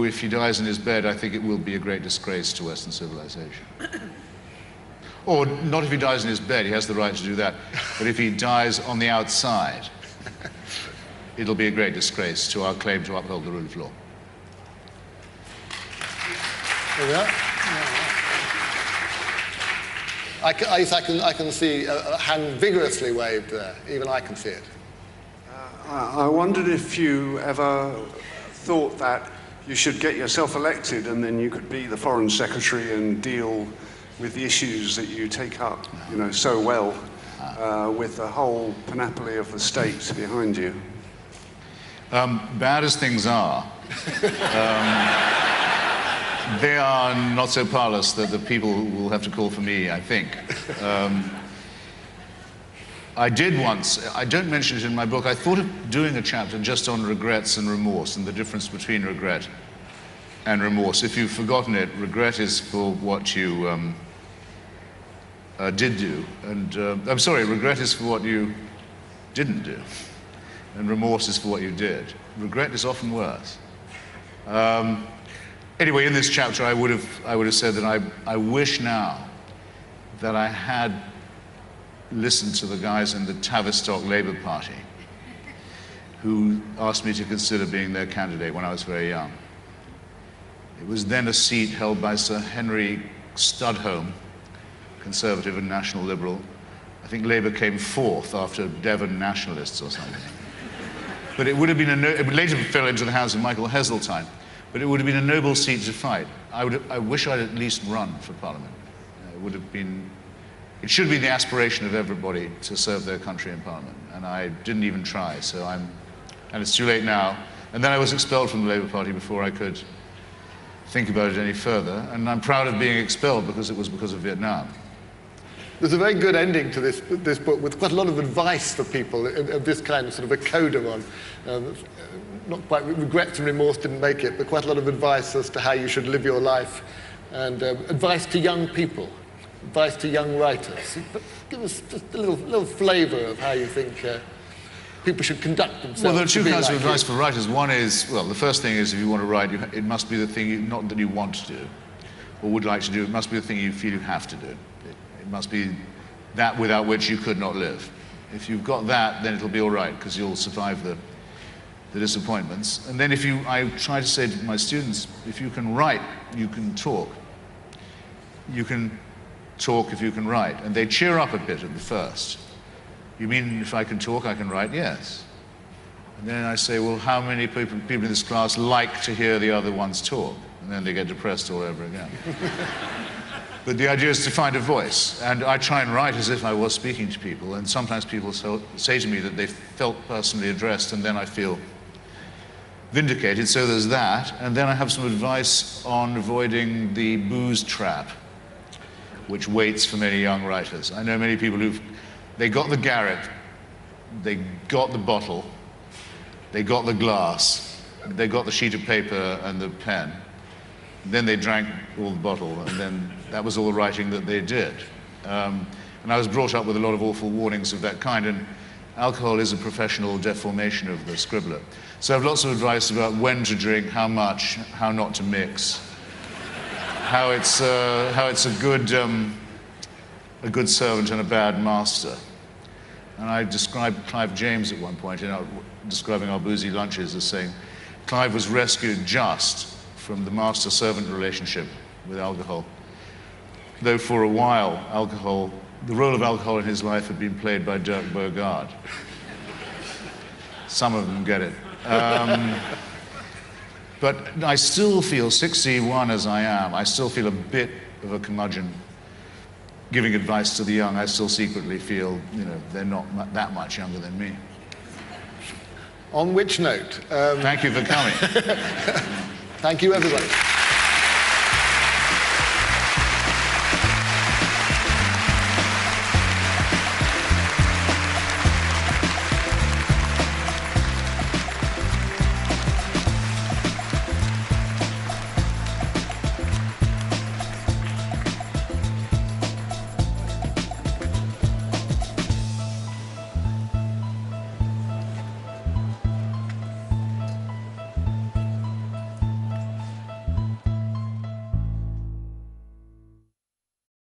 if he dies in his bed, I think it will be a great disgrace to Western civilization. Or not if he dies in his bed, he has the right to do that, but if he dies on the outside, it'll be a great disgrace to our claim to uphold the rule of law. There we are. I can see a hand vigorously waved there. Even I can see it. I wondered if you ever thought that you should get yourself elected and then you could be the Foreign Secretary and deal with the issues that you take up, you know, so well, with the whole panoply of the state behind you. Bad as things are, they are not so parlous that the people will have to call for me, I think. I did once, I don't mention it in my book, I thought of doing a chapter just on regrets and remorse and the difference between regret and remorse. If you've forgotten it, regret is for what you did do, and I'm sorry, regret is for what you didn't do, and remorse is for what you did. Regret is often worse. Anyway, in this chapter, I would have said that I wish now that I had listened to the guys in the Tavistock Labour Party who asked me to consider being their candidate when I was very young. It was then a seat held by Sir Henry Studholme, Conservative and National Liberal. I think Labour came fourth after Devon Nationalists or something. But it would have been it later fell into the hands of Michael Heseltine. But it would have been a noble seat to fight. I wish I'd at least run for Parliament. It should be the aspiration of everybody to serve their country in Parliament, and I didn't even try, and it's too late now. And then I was expelled from the Labour Party before I could think about it any further, and I'm proud of being expelled because it was because of Vietnam. There's a very good ending to this book with quite a lot of advice for people of this kind, sort of a coda on. Not quite regrets and remorse didn't make it, but quite a lot of advice as to how you should live your life, and advice to young people, advice to young writers. Give us just a little flavour of how you think people should conduct themselves. Well, there are two kinds of advice for writers. One is, well, the first thing is if you want to write, it must be the thing not that you want to do or would like to do, it must be the thing you feel you have to do. It must be that without which you could not live. If you've got that, then it'll be all right, because you'll survive the disappointments. And then I try to say to my students, if you can write, you can talk. You can talk if you can write. And they cheer up a bit at the first. You mean if I can talk, I can write? Yes. And then I say, well, how many people in this class like to hear the other ones talk? And then they get depressed all over again. But the idea is to find a voice. And I try and write as if I was speaking to people. And sometimes people say to me that they felt personally addressed, and then I feel vindicated. So there's that. And then I have some advice on avoiding the booze trap, which waits for many young writers. I know many people they got the garret, they got the bottle, they got the glass, they got the sheet of paper and the pen. Then they drank all the bottle, and then that was all the writing that they did. And I was brought up with a lot of awful warnings of that kind, and alcohol is a professional deformation of the scribbler. So I have lots of advice about when to drink, how much, how not to mix, how it's a good servant and a bad master. And I described Clive James at one point, describing our boozy lunches, as saying, Clive was rescued just from the master-servant relationship with alcohol. Though for a while, the role of alcohol in his life had been played by Dirk Bogarde. Some of them get it. But I still feel, 61 as I am, I still feel a bit of a curmudgeon giving advice to the young. I still secretly feel, they're not that much younger than me. On which note... Thank you for coming. Thank you, everybody.